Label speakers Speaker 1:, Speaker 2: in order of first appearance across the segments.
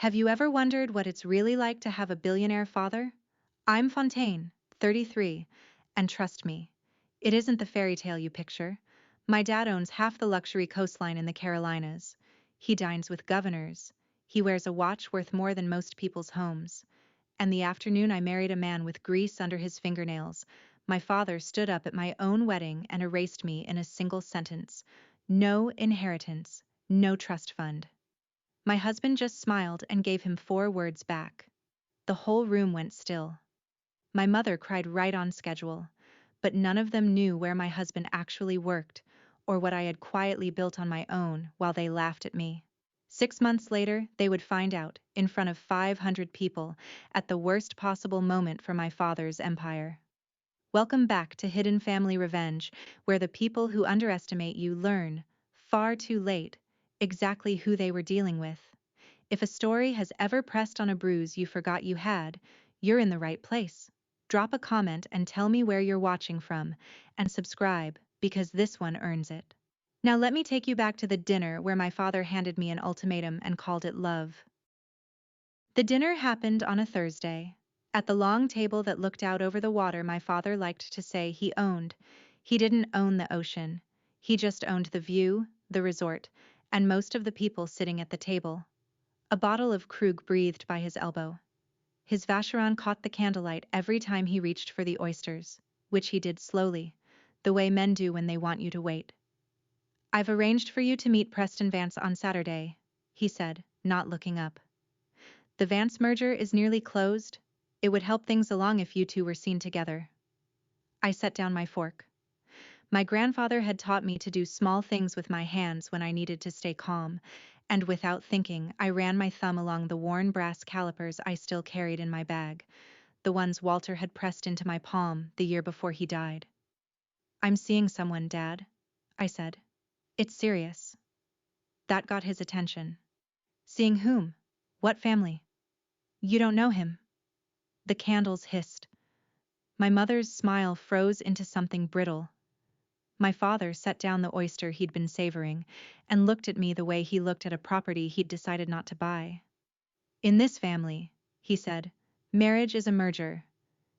Speaker 1: Have you ever wondered what it's really like to have a billionaire father? I'm Fontaine, 33, and trust me, it isn't the fairy tale you picture. My dad owns half the luxury coastline in the Carolinas. He dines with governors. He wears a watch worth more than most people's homes. And the afternoon I married a man with grease under his fingernails, my father stood up at my own wedding and erased me in a single sentence. No inheritance, no trust fund. My husband just smiled and gave him 4 words back. The whole room went still. My mother cried right on schedule, but none of them knew where my husband actually worked or what I had quietly built on my own while they laughed at me. 6 months later, they would find out, in front of 500 people, at the worst possible moment for my father's empire. Welcome back to Hidden Family Revenge, where the people who underestimate you learn, far too late, exactly who they were dealing with. If a story has ever pressed on a bruise you forgot you had, you're in the right place. Drop a comment and tell me where you're watching from, and subscribe, because this one earns it. Now let me take you back to the dinner where my father handed me an ultimatum and called it love. The dinner happened on a Thursday. At the long table that looked out over the water my father liked to say he owned. He didn't own the ocean. He just owned the view, the resort, and most of the people sitting at the table. A bottle of Krug breathed by his elbow. His Vacheron caught the candlelight every time he reached for the oysters, which he did slowly, the way men do when they want you to wait. "I've arranged for you to meet Preston Vance on Saturday," he said, not looking up. "The Vance merger is nearly closed. It would help things along if you two were seen together." I set down my fork. My grandfather had taught me to do small things with my hands when I needed to stay calm, and without thinking, I ran my thumb along the worn brass calipers I still carried in my bag, the ones Walter had pressed into my palm the year before he died. "I'm seeing someone, Dad," I said. "It's serious." That got his attention. "Seeing whom? What family?" "You don't know him." The candles hissed. My mother's smile froze into something brittle. My father set down the oyster he'd been savoring and looked at me the way he looked at a property he'd decided not to buy. "In this family," he said, "marriage is a merger.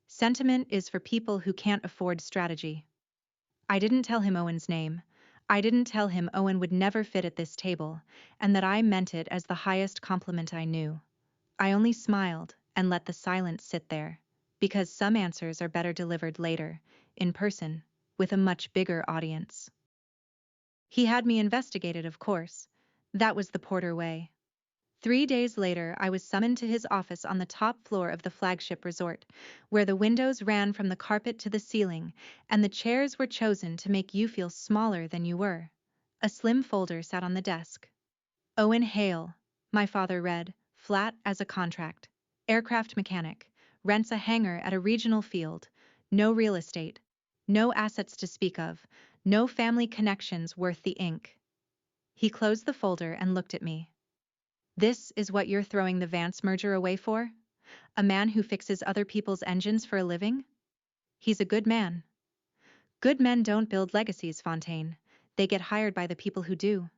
Speaker 1: Sentiment is for people who can't afford strategy." I didn't tell him Owen's name. I didn't tell him Owen would never fit at this table, and that I meant it as the highest compliment I knew. I only smiled and let the silence sit there, because some answers are better delivered later, in person, with a much bigger audience. He had me investigated, of course. That was the Porter way. 3 days later, I was summoned to his office on the top floor of the flagship resort, where the windows ran from the carpet to the ceiling, and the chairs were chosen to make you feel smaller than you were. A slim folder sat on the desk. "Owen Hale," my father read, flat as a contract. "Aircraft mechanic, rents a hangar at a regional field, no real estate, no assets to speak of, no family connections worth the ink." He closed the folder and looked at me. "This is what you're throwing the Vance merger away for? A man who fixes other people's engines for a living? He's a good man." "Good men don't build legacies, Fontaine. They get hired by the people who do."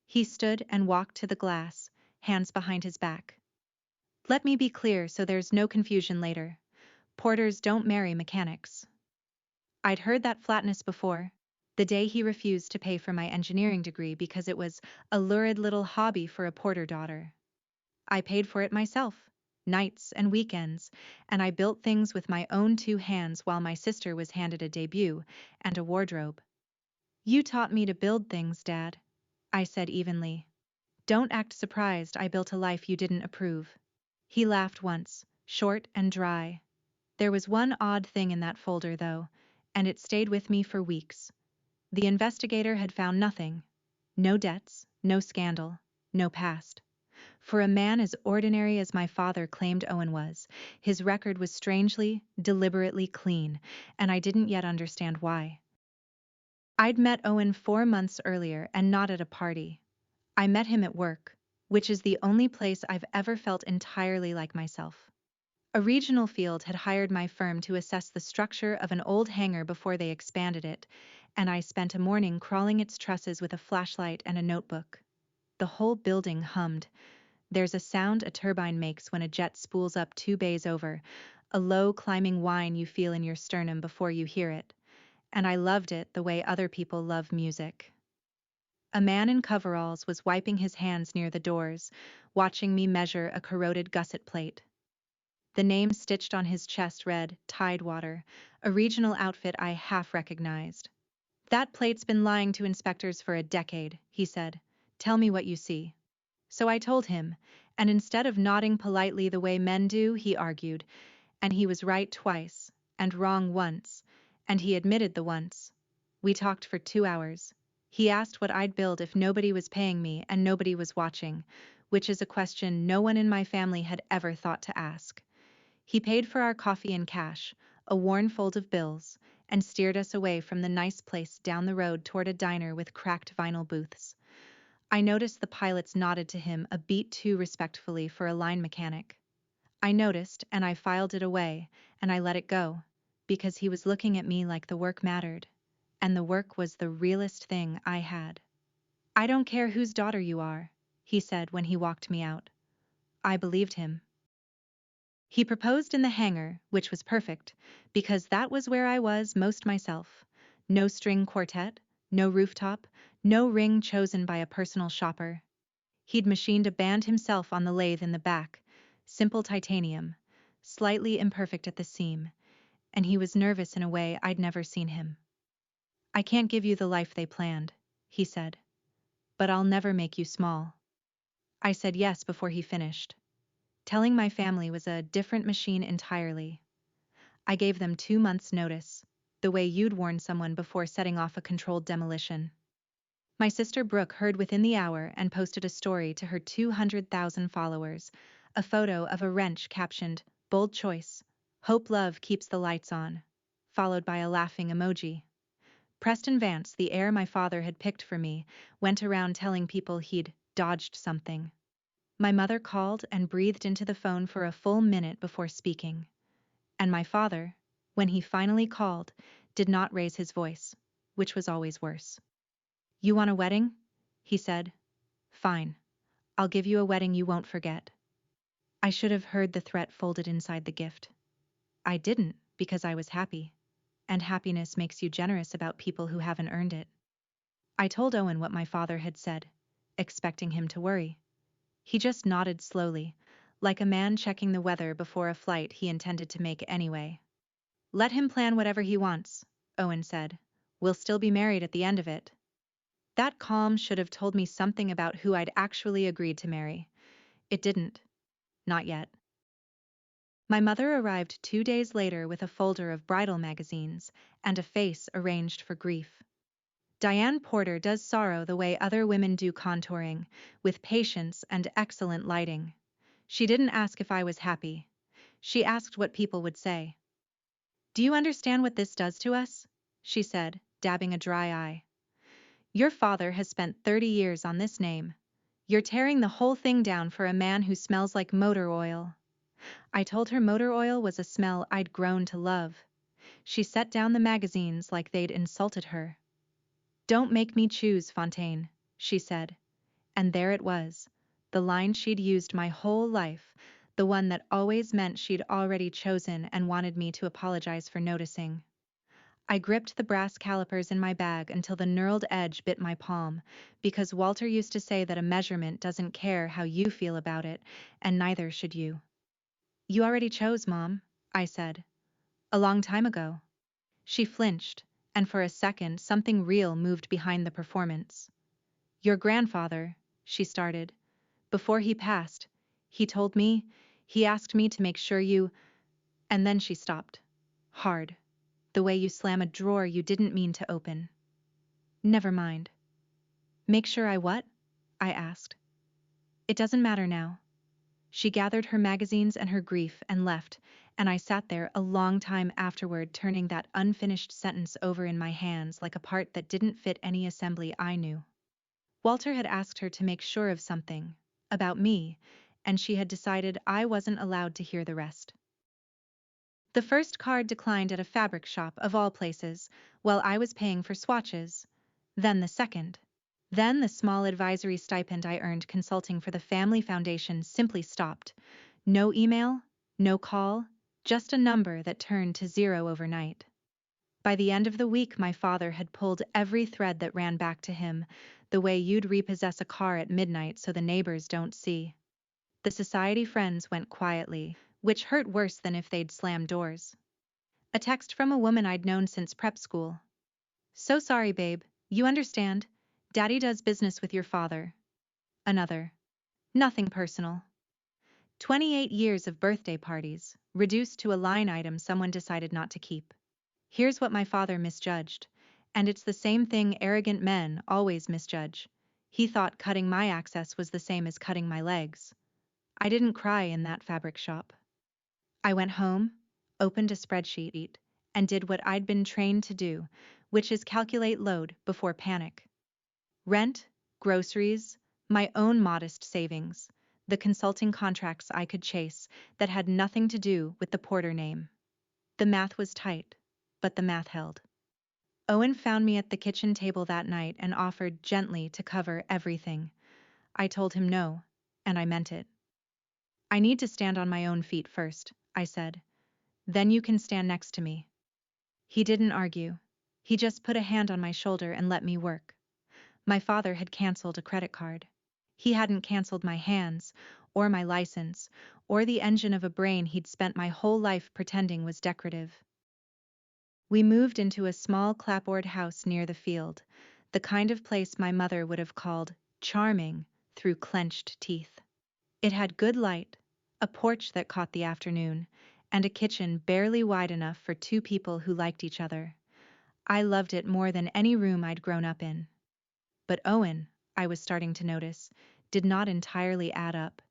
Speaker 1: He stood and walked to the glass, hands behind his back. "Let me be clear so there's no confusion later. Porters don't marry mechanics." I'd heard that flatness before, the day he refused to pay for my engineering degree because it was a lurid little hobby for a Porter daughter. I paid for it myself, nights and weekends, and I built things with my own 2 hands while my sister was handed a debut and a wardrobe. "You taught me to build things, Dad," I said evenly. "Don't act surprised I built a life you didn't approve." He laughed once, short and dry. There was one odd thing in that folder, though, and it stayed with me for weeks. The investigator had found nothing. No debts, no scandal, no past. For a man as ordinary as my father claimed Owen was, his record was strangely, deliberately clean, and I didn't yet understand why. I'd met Owen 4 months earlier and not at a party. I met him at work, which is the only place I've ever felt entirely like myself. A regional field had hired my firm to assess the structure of an old hangar before they expanded it, and I spent a morning crawling its trusses with a flashlight and a notebook. The whole building hummed. There's a sound a turbine makes when a jet spools up 2 bays over, a low climbing whine you feel in your sternum before you hear it. And I loved it the way other people love music. A man in coveralls was wiping his hands near the doors, watching me measure a corroded gusset plate. The name stitched on his chest read, Tidewater, a regional outfit I half recognized. That plate's been lying to inspectors for a decade, he said. Tell me what you see. So I told him, and instead of nodding politely the way men do, he argued, and he was right twice, and wrong once, and he admitted the once. We talked for 2 hours. He asked what I'd build if nobody was paying me and nobody was watching, which is a question no one in my family had ever thought to ask. He paid for our coffee in cash, a worn fold of bills, and steered us away from the nice place down the road toward a diner with cracked vinyl booths. I noticed the pilots nodded to him a beat too respectfully for a line mechanic. I noticed, and I filed it away, and I let it go, because he was looking at me like the work mattered, and the work was the realest thing I had. I don't care whose daughter you are, he said when he walked me out. I believed him. He proposed in the hangar, which was perfect, because that was where I was most myself. No string quartet, no rooftop, no ring chosen by a personal shopper. He'd machined a band himself on the lathe in the back, simple titanium, slightly imperfect at the seam, and he was nervous in a way I'd never seen him. I can't give you the life they planned, he said, but I'll never make you small. I said yes before he finished. Telling my family was a different machine entirely. I gave them 2 months' notice, the way you'd warn someone before setting off a controlled demolition. My sister Brooke heard within the hour and posted a story to her 200,000 followers, a photo of a wrench captioned, "Bold choice. Hope love keeps the lights on," followed by a laughing emoji. Preston Vance, the heir my father had picked for me, went around telling people he'd dodged something. My mother called and breathed into the phone for a full minute before speaking. And my father, when he finally called, did not raise his voice, which was always worse. "You want a wedding?" he said. "Fine. I'll give you a wedding you won't forget." I should have heard the threat folded inside the gift. I didn't, because I was happy. And happiness makes you generous about people who haven't earned it. I told Owen what my father had said, expecting him to worry. He just nodded slowly, like a man checking the weather before a flight he intended to make anyway. "Let him plan whatever he wants," Owen said. "We'll still be married at the end of it." That calm should have told me something about who I'd actually agreed to marry. It didn't. Not yet. My mother arrived 2 days later with a folder of bridal magazines and a face arranged for grief. Diane Porter does sorrow the way other women do contouring, with patience and excellent lighting. She didn't ask if I was happy. She asked what people would say. "Do you understand what this does to us?" she said, dabbing a dry eye. "Your father has spent 30 years on this name. You're tearing the whole thing down for a man who smells like motor oil." I told her motor oil was a smell I'd grown to love. She set down the magazines like they'd insulted her. "Don't make me choose, Fontaine," she said. And there it was, the line she'd used my whole life, the one that always meant she'd already chosen and wanted me to apologize for noticing. I gripped the brass calipers in my bag until the knurled edge bit my palm, because Walter used to say that a measurement doesn't care how you feel about it, and neither should you. "You already chose, Mom," I said. "A long time ago." She flinched, and for a second something real moved behind the performance. "Your grandfather," she started. "Before he passed, he told me, he asked me to make sure you—" And then she stopped. Hard. The way you slam a drawer you didn't mean to open. "Never mind." "Make sure I what?" I asked. "It doesn't matter now." She gathered her magazines and her grief and left, and I sat there a long time afterward turning that unfinished sentence over in my hands like a part that didn't fit any assembly I knew. Walter had asked her to make sure of something, about me, and she had decided I wasn't allowed to hear the rest. The first card declined at a fabric shop of all places, while I was paying for swatches. Then the second. Then the small advisory stipend I earned consulting for the Family Foundation simply stopped. No email, no call, just a number that turned to zero overnight. By the end of the week, my father had pulled every thread that ran back to him, the way you'd repossess a car at midnight so the neighbors don't see. The society friends went quietly, which hurt worse than if they'd slammed doors. A text from a woman I'd known since prep school. So sorry, babe. You understand. Daddy does business with your father. Another. Nothing personal. 28 years of birthday parties, reduced to a line item someone decided not to keep. Here's what my father misjudged. And it's the same thing arrogant men always misjudge. He thought cutting my access was the same as cutting my legs. I didn't cry in that fabric shop. I went home, opened a spreadsheet, and did what I'd been trained to do, which is calculate load before panic. Rent, groceries, my own modest savings, the consulting contracts I could chase that had nothing to do with the Porter name. The math was tight, but the math held. Owen found me at the kitchen table that night and offered gently to cover everything. I told him no, and I meant it. I need to stand on my own feet first, I said. Then you can stand next to me. He didn't argue. He just put a hand on my shoulder and let me work. My father had canceled a credit card. He hadn't canceled my hands, or my license, or the engine of a brain he'd spent my whole life pretending was decorative. We moved into a small clapboard house near the field, the kind of place my mother would have called charming through clenched teeth. It had good light, a porch that caught the afternoon, and a kitchen barely wide enough for two people who liked each other. I loved it more than any room I'd grown up in. But Owen, I was starting to notice, did not entirely add up.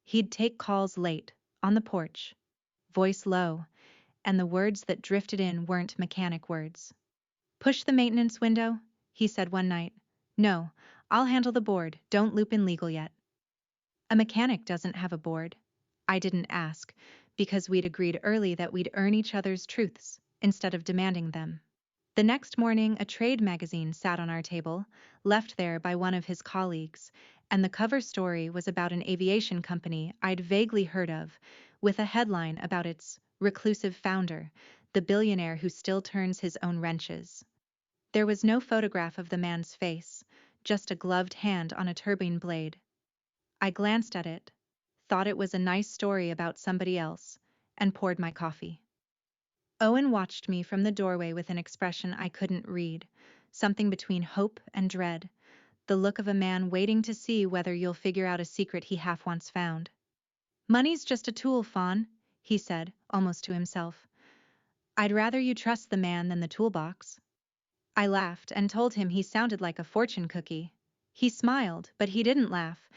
Speaker 1: He'd take calls late, on the porch, voice low, and the words that drifted in weren't mechanic words. Push the maintenance window, he said one night. No, I'll handle the board, don't loop in legal yet. A mechanic doesn't have a board. I didn't ask, because we'd agreed early that we'd earn each other's truths, instead of demanding them. The next morning, a trade magazine sat on our table, left there by one of his colleagues, and the cover story was about an aviation company I'd vaguely heard of, with a headline about its reclusive founder, the billionaire who still turns his own wrenches. There was no photograph of the man's face, just a gloved hand on a turbine blade. I glanced at it, thought it was a nice story about somebody else, and poured my coffee. Owen watched me from the doorway with an expression I couldn't read, something between hope and dread, the look of a man waiting to see whether you'll figure out a secret he half wants found. Money's just a tool, Fawn, he said, almost to himself. I'd rather you trust the man than the toolbox. I laughed and told him he sounded like a fortune cookie. He smiled, but he didn't laugh,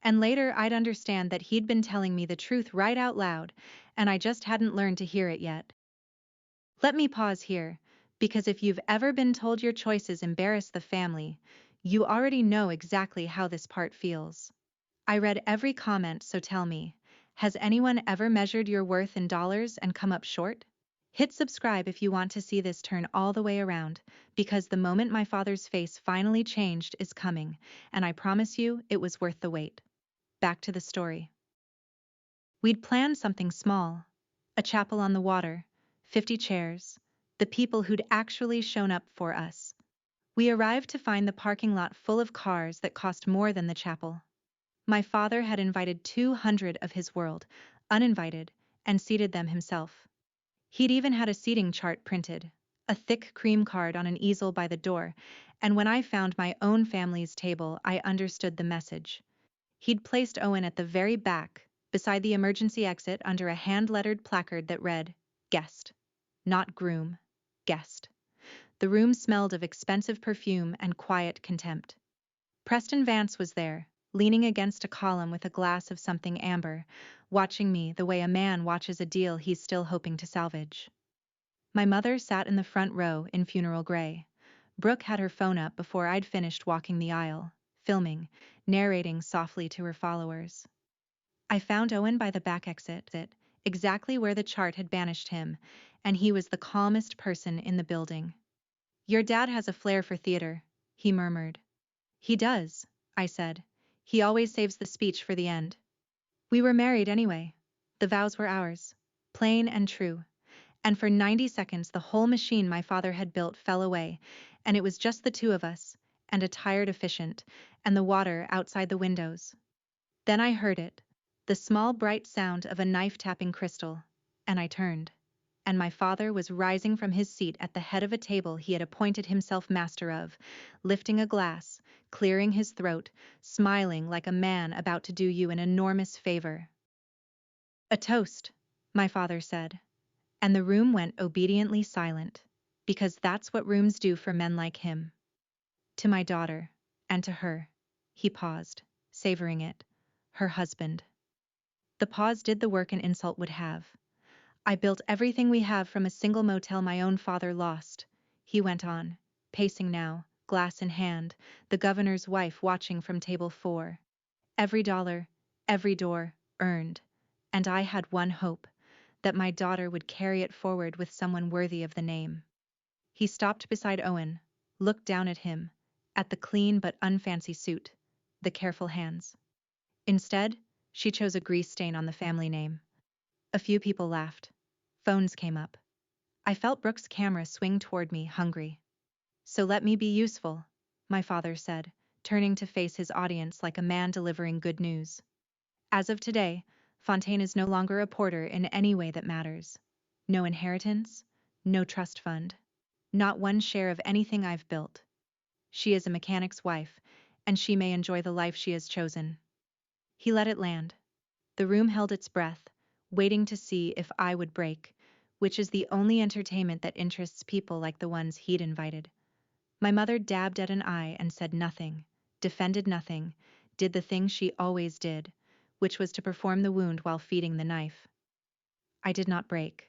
Speaker 1: and later I'd understand that he'd been telling me the truth right out loud, and I just hadn't learned to hear it yet. Let me pause here, because if you've ever been told your choices embarrass the family, you already know exactly how this part feels. I read every comment, so tell me, has anyone ever measured your worth in dollars and come up short? Hit subscribe if you want to see this turn all the way around, because the moment my father's face finally changed is coming, and I promise you it was worth the wait. Back to the story. We'd planned something small, a chapel on the water, 50 chairs, the people who'd actually shown up for us. We arrived to find the parking lot full of cars that cost more than the chapel. My father had invited 200 of his world, uninvited, and seated them himself. He'd even had a seating chart printed, a thick cream card on an easel by the door, and when I found my own family's table, I understood the message. He'd placed Owen at the very back, beside the emergency exit under a hand-lettered placard that read, Guest. Not groom. Guest. The room smelled of expensive perfume and quiet contempt. Preston Vance was there, leaning against a column with a glass of something amber, watching me the way a man watches a deal he's still hoping to salvage. My mother sat in the front row in funeral gray. Brooke had her phone up before I'd finished walking the aisle, filming, narrating softly to her followers. I found Owen by the back exit, exactly where the chart had banished him, and he was the calmest person in the building. Your dad has a flair for theater, he murmured. He does, I said. He always saves the speech for the end. We were married anyway. The vows were ours. Plain and true. And for 90 seconds the whole machine my father had built fell away, and it was just the two of us, and a tired efficient, and the water outside the windows. Then I heard it, the small bright sound of a knife tapping crystal, and I turned. And my father was rising from his seat at the head of a table he had appointed himself master of, lifting a glass, clearing his throat, smiling like a man about to do you an enormous favor. A toast, my father said. And the room went obediently silent, because that's what rooms do for men like him. To my daughter, and to her. He paused, savoring it. Her husband. The pause did the work an insult would have. I built everything we have from a single motel my own father lost, he went on, pacing now, glass in hand, the governor's wife watching from table 4. Every dollar, every door, earned. And I had one hope, that my daughter would carry it forward with someone worthy of the name. He stopped beside Owen, looked down at him, at the clean but unfancy suit, the careful hands. Instead, she chose a grease stain on the family name. A few people laughed. Phones came up. I felt Brooke's camera swing toward me, hungry. So let me be useful, my father said, turning to face his audience like a man delivering good news. As of today, Fontaine is no longer a porter in any way that matters. No inheritance, no trust fund, not one share of anything I've built. She is a mechanic's wife, and she may enjoy the life she has chosen. He let it land. The room held its breath, waiting to see if I would break, which is the only entertainment that interests people like the ones he'd invited. My mother dabbed at an eye and said nothing, defended nothing, did the thing she always did, which was to perform the wound while feeding the knife. I did not break.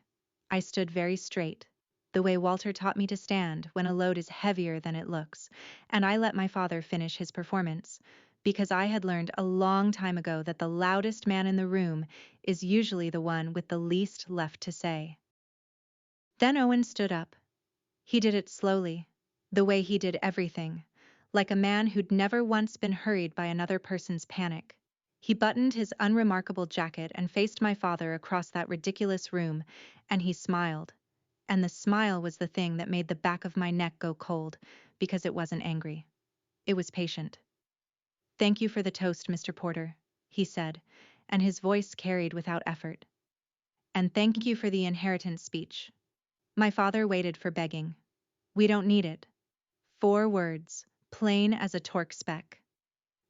Speaker 1: I stood very straight, the way Walter taught me to stand when a load is heavier than it looks, and I let my father finish his performance, because I had learned a long time ago that the loudest man in the room is usually the one with the least left to say. Then Owen stood up. He did it slowly, the way he did everything, like a man who'd never once been hurried by another person's panic. He buttoned his unremarkable jacket and faced my father across that ridiculous room, and he smiled. And the smile was the thing that made the back of my neck go cold, because it wasn't angry. It was patient. "Thank you for the toast, Mr. Porter," he said, and his voice carried without effort. "And thank you for the inheritance speech." My father waited for begging. "We don't need it." 4 words, plain as a torque spec.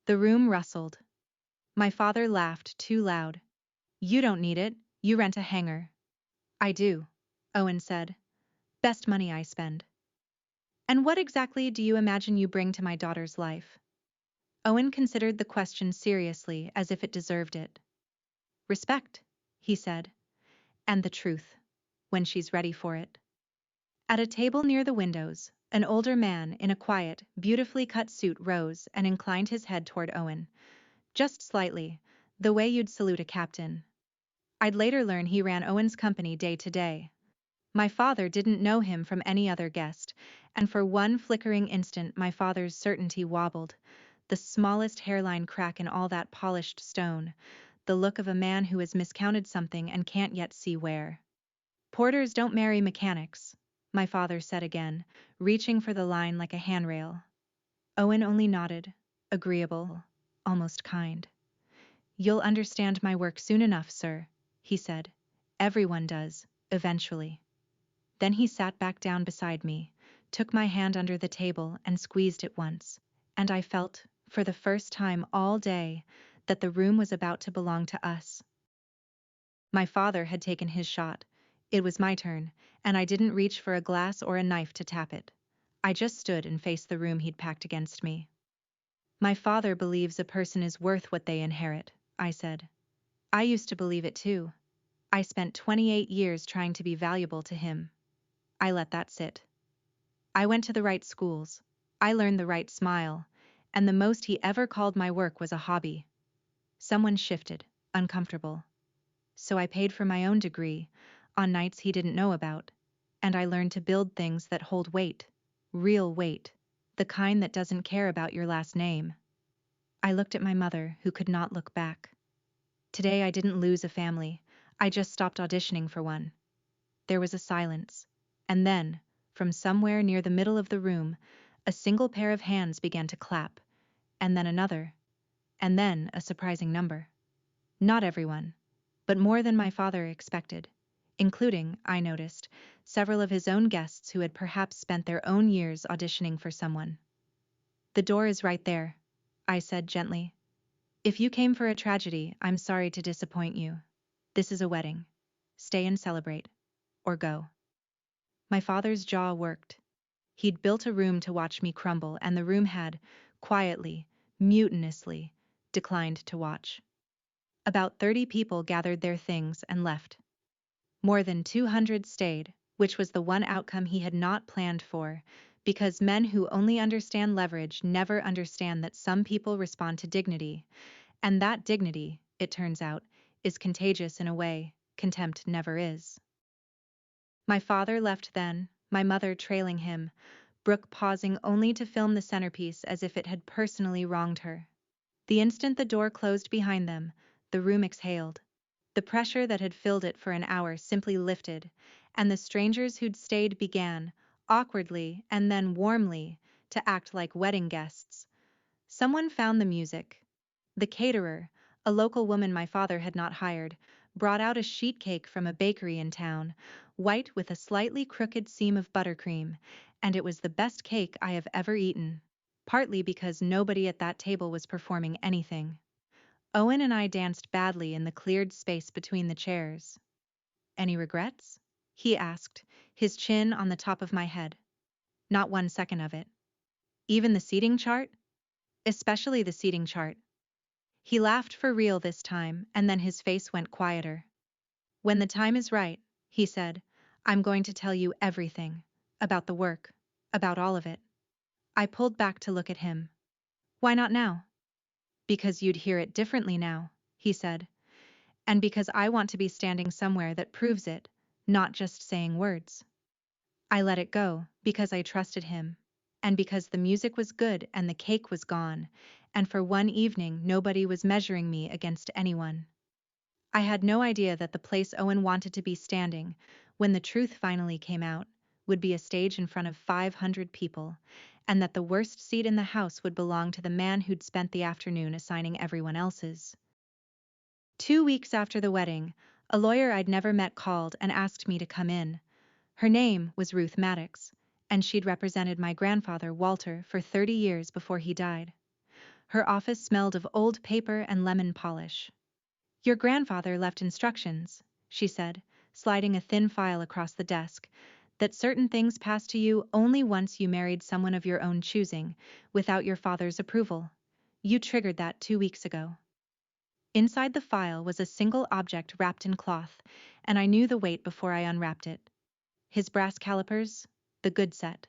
Speaker 1: The room rustled. My father laughed too loud. "You don't need it, you rent a hangar." "I do," Owen said. "Best money I spend." "And what exactly do you imagine you bring to my daughter's life?" Owen considered the question seriously, as if it deserved it. "Respect," he said. "And the truth, when she's ready for it." At a table near the windows, an older man in a quiet, beautifully cut suit rose and inclined his head toward Owen. Just slightly, the way you'd salute a captain. I'd later learn he ran Owen's company day to day. My father didn't know him from any other guest, and for one flickering instant my father's certainty wobbled, the smallest hairline crack in all that polished stone, the look of a man who has miscounted something and can't yet see where. "Porters don't marry mechanics," my father said again, reaching for the line like a handrail. Owen only nodded, agreeable, almost kind. "You'll understand my work soon enough, sir," he said. "Everyone does, eventually." Then he sat back down beside me, took my hand under the table and squeezed it once, and I felt, for the first time all day, that the room was about to belong to us. My father had taken his shot. It was my turn, and I didn't reach for a glass or a knife to tap it. I just stood and faced the room he'd packed against me. "My father believes a person is worth what they inherit," I said. "I used to believe it too. I spent 28 years trying to be valuable to him." I let that sit. "I went to the right schools. I learned the right smile, and the most he ever called my work was a hobby." Someone shifted, uncomfortable. "So I paid for my own degree, on nights he didn't know about, and I learned to build things that hold weight, real weight, the kind that doesn't care about your last name. I looked at my mother, who could not look back. Today I didn't lose a family, I just stopped auditioning for one. There was a silence, and then, from somewhere near the middle of the room, a single pair of hands began to clap, and then another, and then a surprising number. Not everyone, but more than my father expected, including, I noticed, several of his own guests who had perhaps spent their own years auditioning for someone. "The door is right there," I said gently. "If you came for a tragedy, I'm sorry to disappoint you. This is a wedding. Stay and celebrate. Or go." My father's jaw worked. He'd built a room to watch me crumble, and the room had, quietly, mutinously, declined to watch. About 30 people gathered their things and left. More than 200 stayed, which was the one outcome he had not planned for, because men who only understand leverage never understand that some people respond to dignity, and that dignity, it turns out, is contagious in a way contempt never is. My father left then, my mother trailing him, Brooke pausing only to film the centerpiece as if it had personally wronged her. The instant the door closed behind them, the room exhaled. The pressure that had filled it for an hour simply lifted, and the strangers who'd stayed began, awkwardly and then warmly, to act like wedding guests. Someone found the music. The caterer, a local woman my father had not hired, brought out a sheet cake from a bakery in town, white with a slightly crooked seam of buttercream, and it was the best cake I have ever eaten. Partly because nobody at that table was performing anything. Owen and I danced badly in the cleared space between the chairs. "Any regrets?" he asked, his chin on the top of my head. "Not 1 second of it." "Even the seating chart?" "Especially the seating chart." He laughed for real this time, and then his face went quieter. "When the time is right," he said, "I'm going to tell you everything. About the work. About all of it." I pulled back to look at him. "Why not now?" "Because you'd hear it differently now," he said. "And because I want to be standing somewhere that proves it, not just saying words." I let it go, because I trusted him, and because the music was good and the cake was gone, and for one evening nobody was measuring me against anyone. I had no idea that the place Owen wanted to be standing, when the truth finally came out, would be a stage in front of 500 people, and that the worst seat in the house would belong to the man who'd spent the afternoon assigning everyone else's. 2 weeks after the wedding, a lawyer I'd never met called and asked me to come in. Her name was Ruth Maddox, and she'd represented my grandfather, Walter, for 30 years before he died. Her office smelled of old paper and lemon polish. "Your grandfather left instructions," she said, sliding a thin file across the desk, "that certain things passed to you only once you married someone of your own choosing, without your father's approval. You triggered that 2 weeks ago." Inside the file was a single object wrapped in cloth, and I knew the weight before I unwrapped it. His brass calipers, the good set.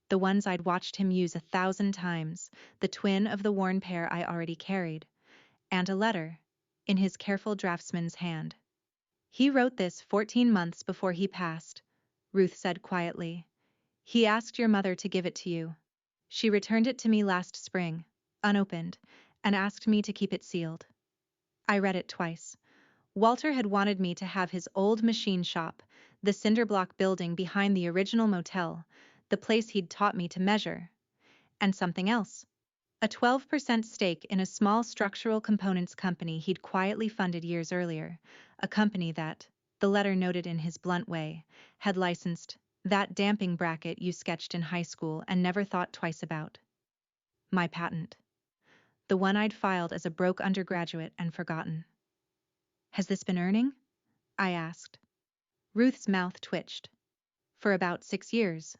Speaker 1: The ones I'd watched him use 1,000 times, the twin of the worn pair I already carried. And a letter, in his careful draftsman's hand. "He wrote this 14 months before he passed," Ruth said quietly. "He asked your mother to give it to you. She returned it to me last spring, unopened, and asked me to keep it sealed." I read it twice. Walter had wanted me to have his old machine shop, the cinderblock building behind the original motel, the place he'd taught me to measure. And something else. A 12% stake in a small structural components company he'd quietly funded years earlier, a company that, the letter noted in his blunt way, had licensed that damping bracket you sketched in high school and never thought twice about. My patent. The one I'd filed as a broke undergraduate and forgotten. "Has this been earning?" I asked. Ruth's mouth twitched. "For about 6 years.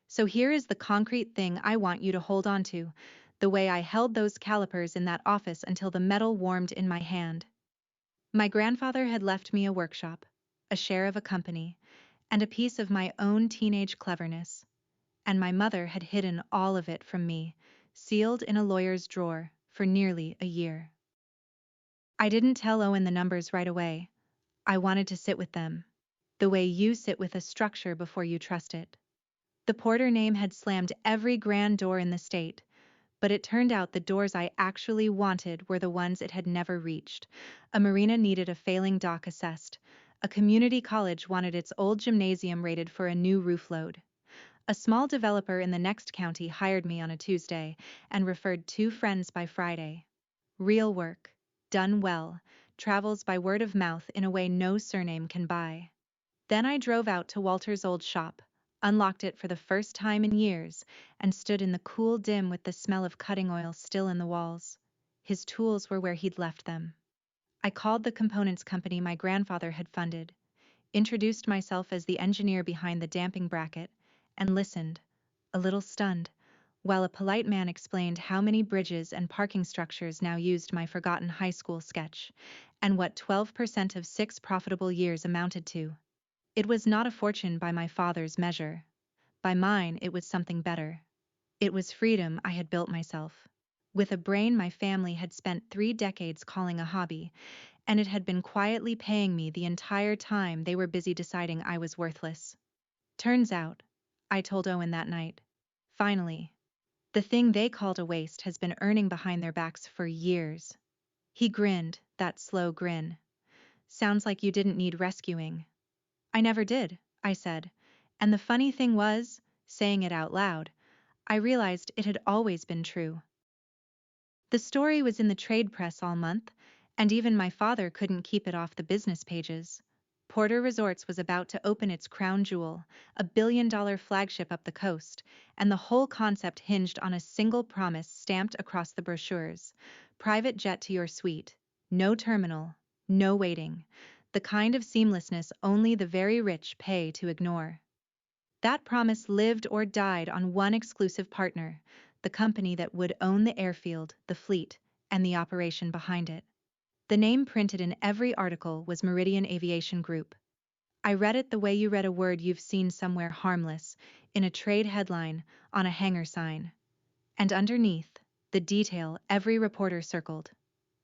Speaker 1: So here is the concrete thing I want you to hold on to, the way I held those calipers in that office until the metal warmed in my hand. My grandfather had left me a workshop, a share of a company, and a piece of my own teenage cleverness, and my mother had hidden all of it from me, sealed in a lawyer's drawer, for nearly a year. I didn't tell Owen the numbers right away. I wanted to sit with them, the way you sit with a structure before you trust it. The Porter name had slammed every grand door in the state, but it turned out the doors I actually wanted were the ones it had never reached. A marina needed a failing dock assessed. A community college wanted its old gymnasium rated for a new roof load. A small developer in the next county hired me on a Tuesday and referred 2 friends by Friday. Real work, done well, travels by word of mouth in a way no surname can buy. Then I drove out to Walter's old shop, unlocked it for the first time in years, and stood in the cool dim with the smell of cutting oil still in the walls. His tools were where he'd left them. I called the components company my grandfather had funded, introduced myself as the engineer behind the damping bracket, and listened, a little stunned, while a polite man explained how many bridges and parking structures now used my forgotten high school sketch, and what 12% of 6 profitable years amounted to. It was not a fortune by my father's measure. By mine, it was something better. It was freedom I had built myself. With a brain my family had spent 3 decades calling a hobby, and it had been quietly paying me the entire time they were busy deciding I was worthless. Turns out, I told Owen that night, finally, the thing they called a waste has been earning behind their backs for years. He grinned, that slow grin. Sounds like you didn't need rescuing. I never did, I said, and the funny thing was, saying it out loud, I realized it had always been true. The story was in the trade press all month, and even my father couldn't keep it off the business pages. Porter Resorts was about to open its crown jewel, a billion-dollar flagship up the coast, and the whole concept hinged on a single promise stamped across the brochures: private jet to your suite, no terminal, no waiting, the kind of seamlessness only the very rich pay to ignore. That promise lived or died on one exclusive partner, the company that would own the airfield, the fleet, and the operation behind it. The name printed in every article was Meridian Aviation Group. I read it the way you read a word you've seen somewhere harmless, in a trade headline, on a hangar sign. And underneath, the detail every reporter circled.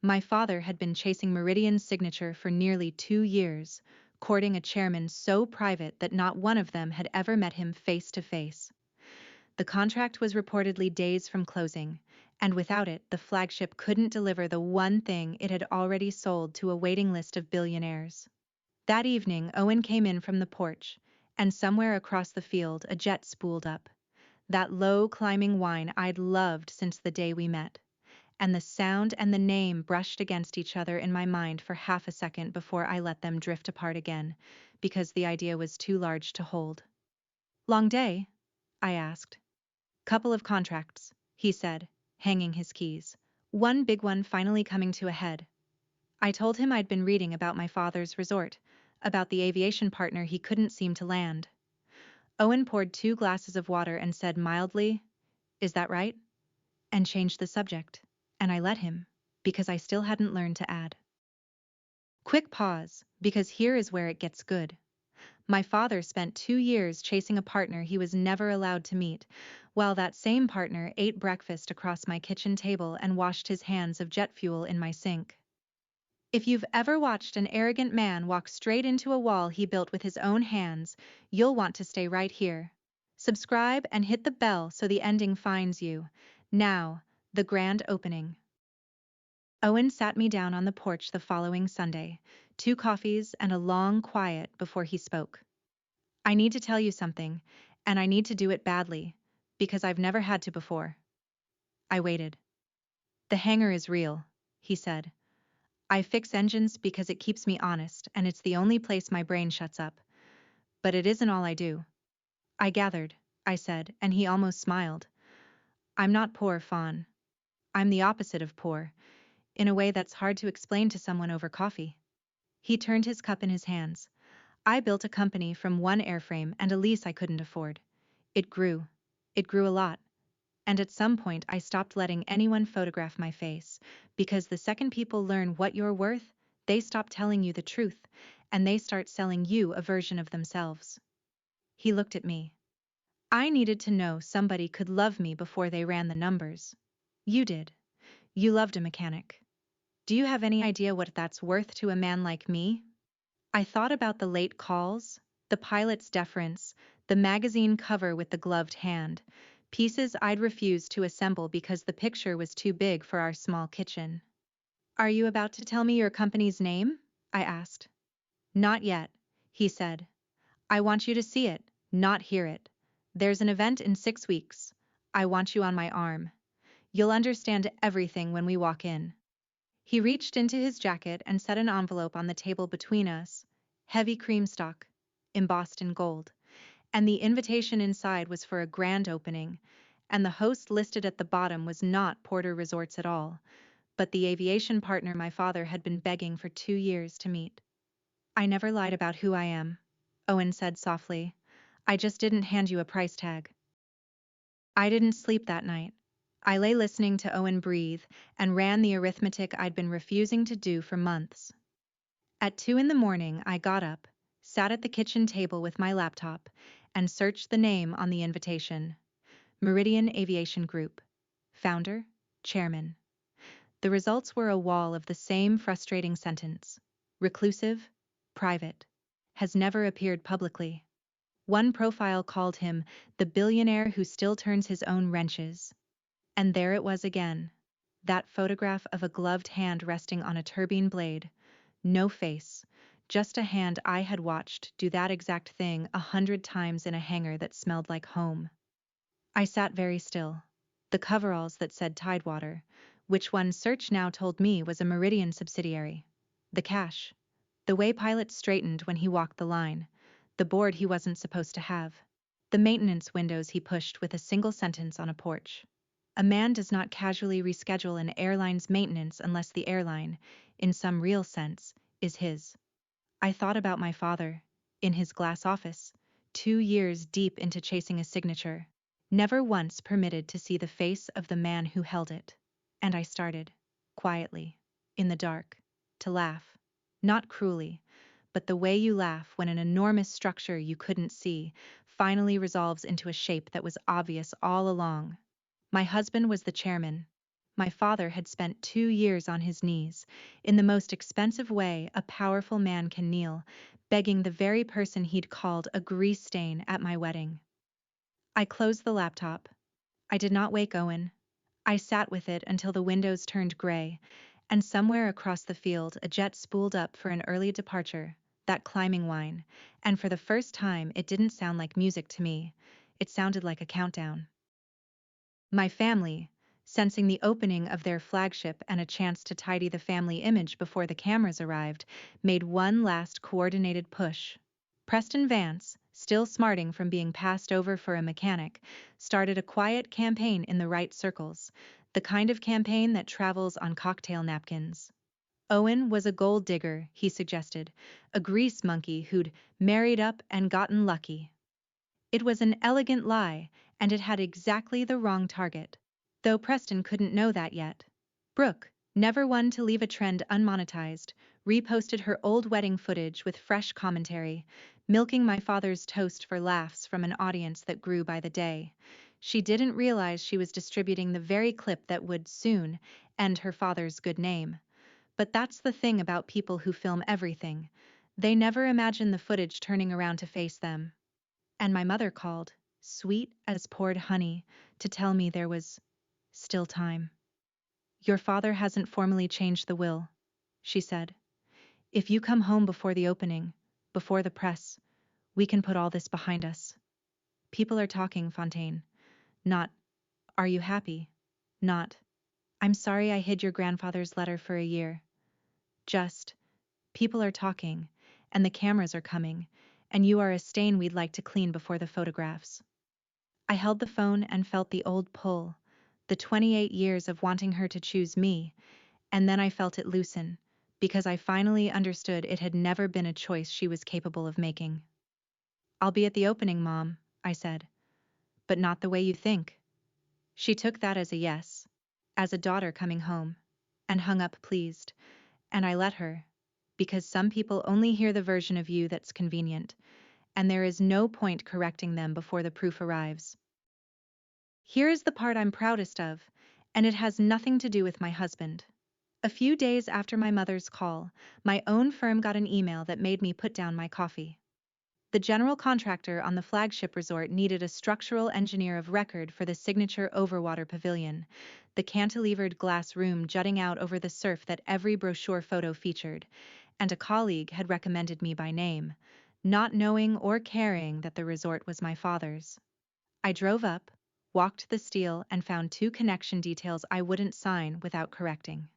Speaker 1: My father had been chasing Meridian's signature for nearly 2 years, courting a chairman so private that not one of them had ever met him face to face. The contract was reportedly days from closing, and without it, the flagship couldn't deliver the one thing it had already sold to a waiting list of billionaires. That evening, Owen came in from the porch, and somewhere across the field, a jet spooled up. That low, climbing whine I'd loved since the day we met. And the sound and the name brushed against each other in my mind for half a second before I let them drift apart again, because the idea was too large to hold. Long day? I asked. Couple of contracts, he said, hanging his keys. One big one finally coming to a head. I told him I'd been reading about my father's resort, about the aviation partner he couldn't seem to land. Owen poured 2 glasses of water and said mildly, "Is that right?" and changed the subject, and I let him, because I still hadn't learned to add. Quick pause, because here is where it gets good. My father spent 2 years chasing a partner he was never allowed to meet, while that same partner ate breakfast across my kitchen table and washed his hands of jet fuel in my sink. If you've ever watched an arrogant man walk straight into a wall he built with his own hands, you'll want to stay right here. Subscribe and hit the bell so the ending finds you. Now, the grand opening. Owen sat me down on the porch the following Sunday, 2 coffees and a long quiet before he spoke. I need to tell you something, and I need to do it badly, because I've never had to before. I waited. The hangar is real, he said. I fix engines because it keeps me honest, and it's the only place my brain shuts up. But it isn't all I do. I gathered, I said, and he almost smiled. I'm not poor, Fawn. I'm the opposite of poor, in a way that's hard to explain to someone over coffee. He turned his cup in his hands. I built a company from one airframe and a lease I couldn't afford. It grew. It grew a lot. And at some point I stopped letting anyone photograph my face, because the second people learn what you're worth, they stop telling you the truth, and they start selling you a version of themselves. He looked at me. I needed to know somebody could love me before they ran the numbers. You did. You loved a mechanic. Do you have any idea what that's worth to a man like me? I thought about the late calls, the pilot's deference, the magazine cover with the gloved hand, pieces I'd refused to assemble because the picture was too big for our small kitchen. "Are you about to tell me your company's name?" I asked. "Not yet," he said. "I want you to see it, not hear it. There's an event in 6 weeks. I want you on my arm. You'll understand everything when we walk in." He reached into his jacket and set an envelope on the table between us, heavy cream stock, embossed in gold. And the invitation inside was for a grand opening, and the host listed at the bottom was not Porter Resorts at all, but the aviation partner my father had been begging for 2 years to meet. "I never lied about who I am," Owen said softly. "I just didn't hand you a price tag." I didn't sleep that night. I lay listening to Owen breathe and ran the arithmetic I'd been refusing to do for months. At 2 in the morning, I got up, sat at the kitchen table with my laptop, and searched the name on the invitation. Meridian Aviation Group. Founder, Chairman. The results were a wall of the same frustrating sentence. Reclusive, private. Has never appeared publicly. One profile called him the billionaire who still turns his own wrenches. And there it was again. That photograph of a gloved hand resting on a turbine blade. No face. Just a hand I had watched do that exact thing 100 times in a hangar that smelled like home. I sat very still. The coveralls that said Tidewater, which one search now told me was a Meridian subsidiary. The cash. The way pilot straightened when he walked the line. The board he wasn't supposed to have. The maintenance windows he pushed with a single sentence on a porch. A man does not casually reschedule an airline's maintenance unless the airline, in some real sense, is his. I thought about my father, in his glass office, 2 years deep into chasing a signature, never once permitted to see the face of the man who held it. And I started, quietly, in the dark, to laugh. Not cruelly, but the way you laugh when an enormous structure you couldn't see finally resolves into a shape that was obvious all along. My husband was the chairman. My father had spent 2 years on his knees, in the most expensive way a powerful man can kneel, begging the very person he'd called a grease stain at my wedding. I closed the laptop. I did not wake Owen. I sat with it until the windows turned gray, and somewhere across the field a jet spooled up for an early departure, that climbing whine, and for the first time it didn't sound like music to me. It sounded like a countdown. My family, sensing the opening of their flagship and a chance to tidy the family image before the cameras arrived, made one last coordinated push. Preston Vance, still smarting from being passed over for a mechanic, started a quiet campaign in the right circles, the kind of campaign that travels on cocktail napkins. Owen was a gold digger, he suggested, a grease monkey who'd married up and gotten lucky. It was an elegant lie, and it had exactly the wrong target. Though Preston couldn't know that yet. Brooke, never one to leave a trend unmonetized, reposted her old wedding footage with fresh commentary, milking my father's toast for laughs from an audience that grew by the day. She didn't realize she was distributing the very clip that would soon end her father's good name. But that's the thing about people who film everything. They never imagine the footage turning around to face them. And my mother called, sweet as poured honey, to tell me there was still time. "Your father hasn't formally changed the will," she said. "If you come home before the opening, before the press, we can put all this behind us. People are talking, Fontaine. Not, are you happy? Not, I'm sorry I hid your grandfather's letter for a year. Just, people are talking, and the cameras are coming, and you are a stain we'd like to clean before the photographs." I held the phone and felt the old pull, the 28 years of wanting her to choose me, and then I felt it loosen, because I finally understood it had never been a choice she was capable of making. "I'll be at the opening, Mom," I said. "But not the way you think." She took that as a yes, as a daughter coming home, and hung up pleased, and I let her, because some people only hear the version of you that's convenient, and there is no point correcting them before the proof arrives. Here is the part I'm proudest of, and it has nothing to do with my husband. A few days after my mother's call, my own firm got an email that made me put down my coffee. The general contractor on the flagship resort needed a structural engineer of record for the signature overwater pavilion, the cantilevered glass room jutting out over the surf that every brochure photo featured, and a colleague had recommended me by name, not knowing or caring that the resort was my father's. I drove up, walked the steel, and found 2 connection details I wouldn't sign without correcting.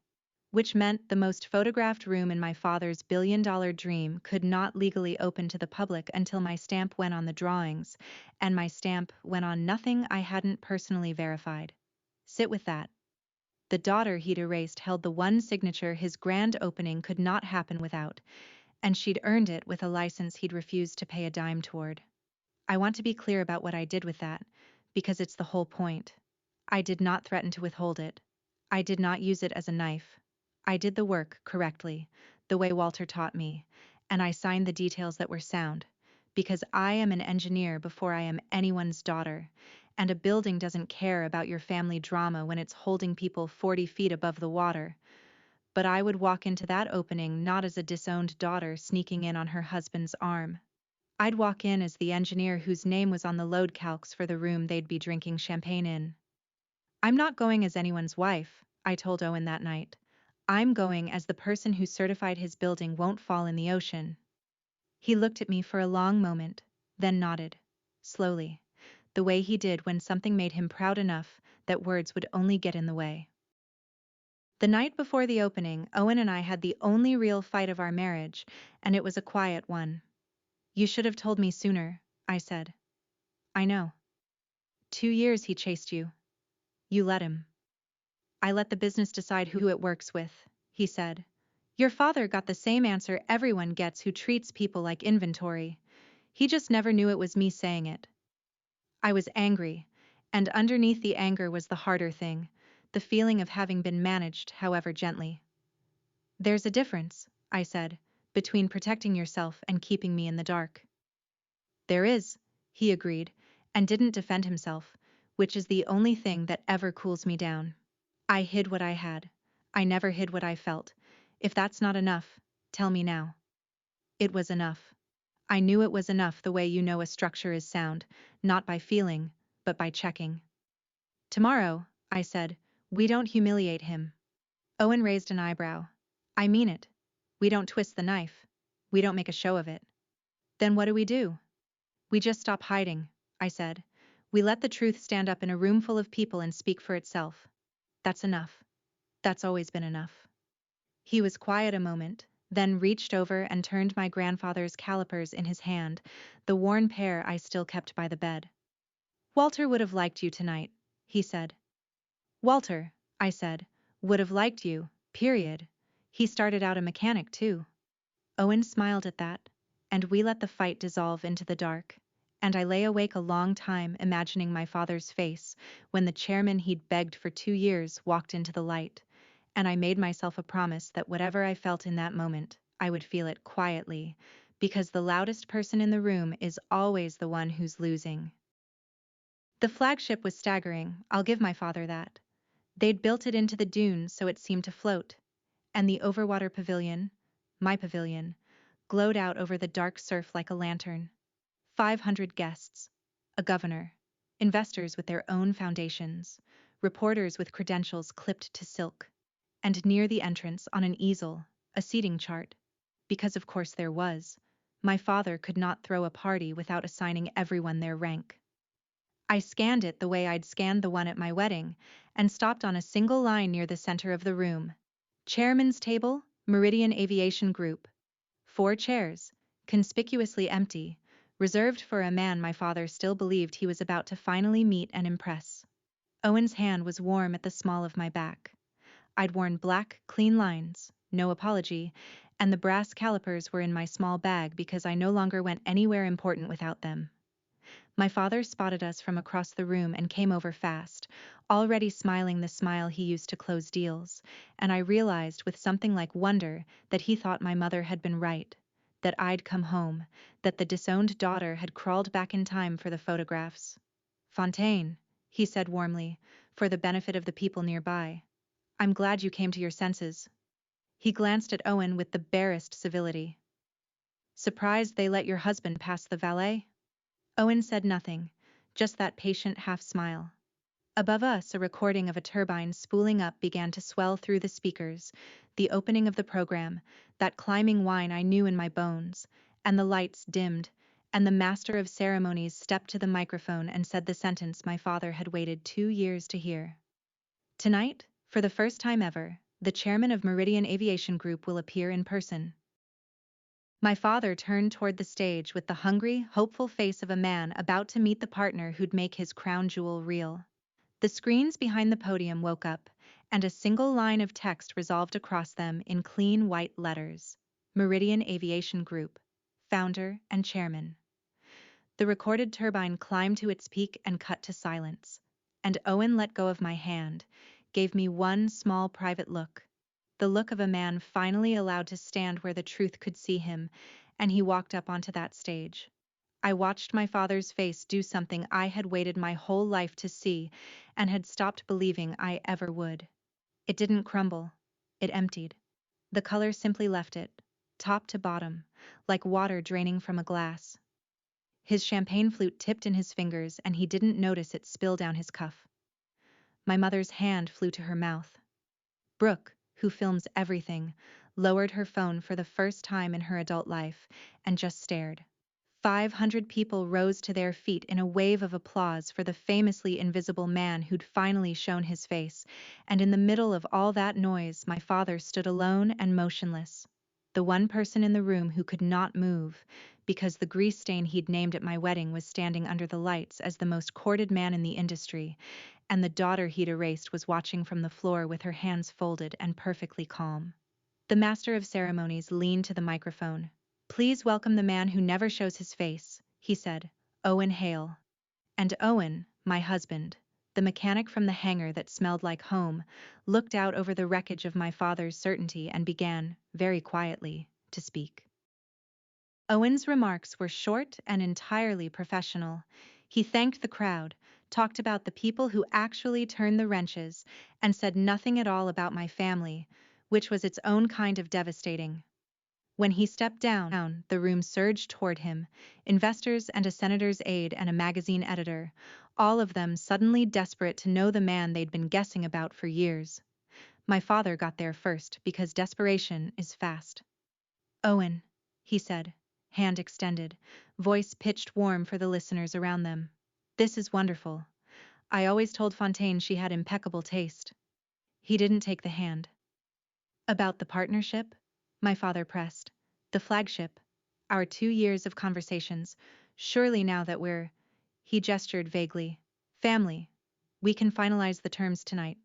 Speaker 1: Which meant the most photographed room in my father's billion-dollar dream could not legally open to the public until my stamp went on the drawings, and my stamp went on nothing I hadn't personally verified. Sit with that. The daughter he'd erased held the one signature his grand opening could not happen without, and she'd earned it with a license he'd refused to pay a dime toward. I want to be clear about what I did with that, because it's the whole point. I did not threaten to withhold it. I did not use it as a knife. I did the work correctly, the way Walter taught me, and I signed the details that were sound, because I am an engineer before I am anyone's daughter, and a building doesn't care about your family drama when it's holding people 40 feet above the water. But I would walk into that opening not as a disowned daughter sneaking in on her husband's arm. I'd walk in as the engineer whose name was on the load calcs for the room they'd be drinking champagne in. I'm not going as anyone's wife, I told Owen that night. I'm going as the person who certified his building won't fall in the ocean. He looked at me for a long moment, then nodded, slowly, the way he did when something made him proud enough that words would only get in the way. The night before the opening, Owen and I had the only real fight of our marriage, and it was a quiet one. You should have told me sooner, I said. I know. 2 years he chased you. You let him. I let the business decide who it works with, he said. Your father got the same answer everyone gets who treats people like inventory. He just never knew it was me saying it. I was angry, and underneath the anger was the harder thing, the feeling of having been managed, however gently. There's a difference, I said, between protecting yourself and keeping me in the dark. There is, he agreed, and didn't defend himself, which is the only thing that ever cools me down. I hid what I had. I never hid what I felt. If that's not enough, tell me now. It was enough. I knew it was enough the way you know a structure is sound, not by feeling, but by checking. Tomorrow, I said, we don't humiliate him. Owen raised an eyebrow. I mean it. We don't twist the knife. We don't make a show of it. Then what do we do? We just stop hiding, I said. We let the truth stand up in a room full of people and speak for itself. That's enough. That's always been enough. He was quiet a moment, then reached over and turned my grandfather's calipers in his hand, the worn pair I still kept by the bed. Walter would have liked you tonight, he said. Walter, I said, would have liked you, period. He started out a mechanic too. Owen smiled at that, and we let the fight dissolve into the dark, and I lay awake a long time imagining my father's face when the chairman he'd begged for 2 years walked into the light, and I made myself a promise that whatever I felt in that moment, I would feel it quietly, because the loudest person in the room is always the one who's losing. The flagship was staggering, I'll give my father that. They'd built it into the dunes so it seemed to float, and the overwater pavilion, my pavilion, glowed out over the dark surf like a lantern. 500 guests, a governor, investors with their own foundations, reporters with credentials clipped to silk, and near the entrance on an easel, a seating chart. Because of course there was. My father could not throw a party without assigning everyone their rank. I scanned it the way I'd scanned the one at my wedding, and stopped on a single line near the center of the room. Chairman's table, Meridian Aviation Group. 4 chairs, conspicuously empty, reserved for a man my father still believed he was about to finally meet and impress. Owen's hand was warm at the small of my back. I'd worn black, clean lines, no apology, and the brass calipers were in my small bag because I no longer went anywhere important without them. My father spotted us from across the room and came over fast, already smiling the smile he used to close deals, and I realized with something like wonder that he thought my mother had been right, that I'd come home, that the disowned daughter had crawled back in time for the photographs. Fontaine, he said warmly, for the benefit of the people nearby. I'm glad you came to your senses. He glanced at Owen with the barest civility. Surprised they let your husband pass the valet? Owen said nothing, just that patient half-smile. Above us, a recording of a turbine spooling up began to swell through the speakers, the opening of the program, that climbing whine I knew in my bones, and the lights dimmed, and the master of ceremonies stepped to the microphone and said the sentence my father had waited 2 years to hear. Tonight, for the first time ever, the chairman of Meridian Aviation Group will appear in person. My father turned toward the stage with the hungry, hopeful face of a man about to meet the partner who'd make his crown jewel real. The screens behind the podium woke up, and a single line of text resolved across them in clean white letters. Meridian Aviation Group, founder and chairman. The recorded turbine climbed to its peak and cut to silence, and Owen let go of my hand, gave me one small private look. The look of a man finally allowed to stand where the truth could see him, and he walked up onto that stage. I watched my father's face do something I had waited my whole life to see, and had stopped believing I ever would. It didn't crumble. It emptied. The color simply left it, top to bottom, like water draining from a glass. His champagne flute tipped in his fingers, and he didn't notice it spill down his cuff. My mother's hand flew to her mouth. Brooke, who films everything, lowered her phone for the first time in her adult life and just stared. 500 people rose to their feet in a wave of applause for the famously invisible man who'd finally shown his face, and in the middle of all that noise, my father stood alone and motionless. The one person in the room who could not move, because the grease stain he'd named at my wedding was standing under the lights as the most courted man in the industry, and the daughter he'd erased was watching from the floor with her hands folded and perfectly calm. The master of ceremonies leaned to the microphone. "Please welcome the man who never shows his face," he said, "Owen Hale." And Owen, my husband, the mechanic from the hangar that smelled like home, looked out over the wreckage of my father's certainty and began, very quietly, to speak. Owen's remarks were short and entirely professional. He thanked the crowd, talked about the people who actually turned the wrenches, and said nothing at all about my family, which was its own kind of devastating. When he stepped down, the room surged toward him, investors and a senator's aide and a magazine editor, all of them suddenly desperate to know the man they'd been guessing about for years. My father got there first because desperation is fast. "Owen," he said, hand extended, voice pitched warm for the listeners around them. "This is wonderful. I always told Fontaine she had impeccable taste." He didn't take the hand. "About the partnership?" my father pressed. "The flagship. Our 2 years of conversations. Surely now that we're..." He gestured vaguely. "Family. We can finalize the terms tonight."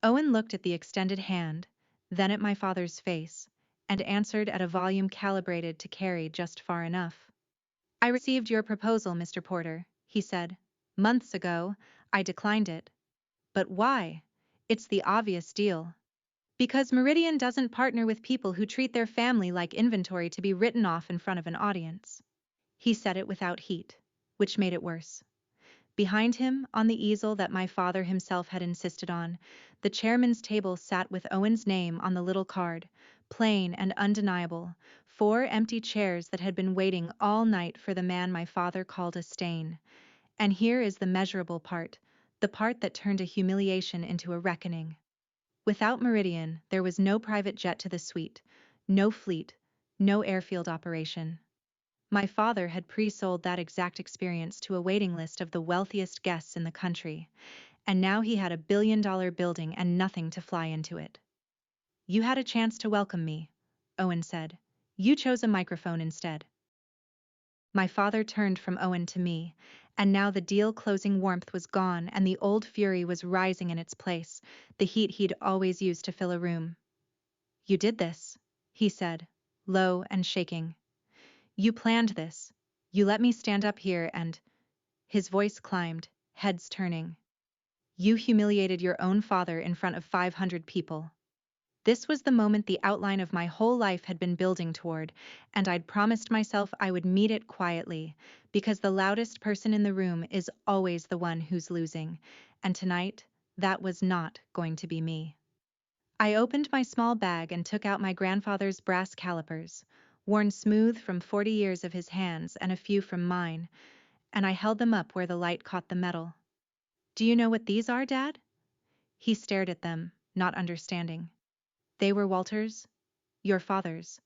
Speaker 1: Owen looked at the extended hand, then at my father's face, and answered at a volume calibrated to carry just far enough. "I received your proposal, Mr. Porter," he said. "Months ago. I declined it." "But why?" "It's the obvious deal. Because Meridian doesn't partner with people who treat their family like inventory to be written off in front of an audience." He said it without heat, which made it worse. Behind him, on the easel that my father himself had insisted on, the chairman's table sat with Owen's name on the little card, plain and undeniable, 4 empty chairs that had been waiting all night for the man my father called a stain. And here is the measurable part, the part that turned a humiliation into a reckoning. Without Meridian, there was no private jet to the suite, no fleet, no airfield operation. My father had pre-sold that exact experience to a waiting list of the wealthiest guests in the country, and now he had a billion-dollar building and nothing to fly into it. "You had a chance to welcome me," Owen said. "You chose a microphone instead." My father turned from Owen to me, and now the deal-closing warmth was gone and the old fury was rising in its place, the heat he'd always used to fill a room. "You did this," he said, low and shaking. "You planned this. You let me stand up here and..." His voice climbed, heads turning. "You humiliated your own father in front of 500 people." This was the moment the outline of my whole life had been building toward, and I'd promised myself I would meet it quietly, because the loudest person in the room is always the one who's losing, and tonight, that was not going to be me. I opened my small bag and took out my grandfather's brass calipers, worn smooth from 40 years of his hands and a few from mine, and I held them up where the light caught the metal. Do you know what these are, Dad? He stared at them, not understanding. They were Walter's, your father's,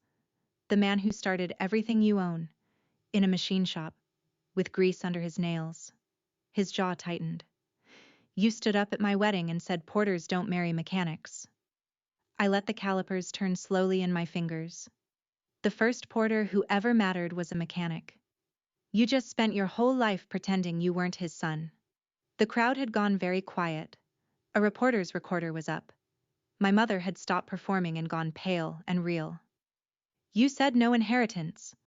Speaker 1: the man who started everything you own, in a machine shop, with grease under his nails. His jaw tightened. You stood up at my wedding and said porters don't marry mechanics. I let the calipers turn slowly in my fingers. The first porter who ever mattered was a mechanic. You just spent your whole life pretending you weren't his son. The crowd had gone very quiet. A reporter's recorder was up. My mother had stopped performing and gone pale and real. You said no inheritance,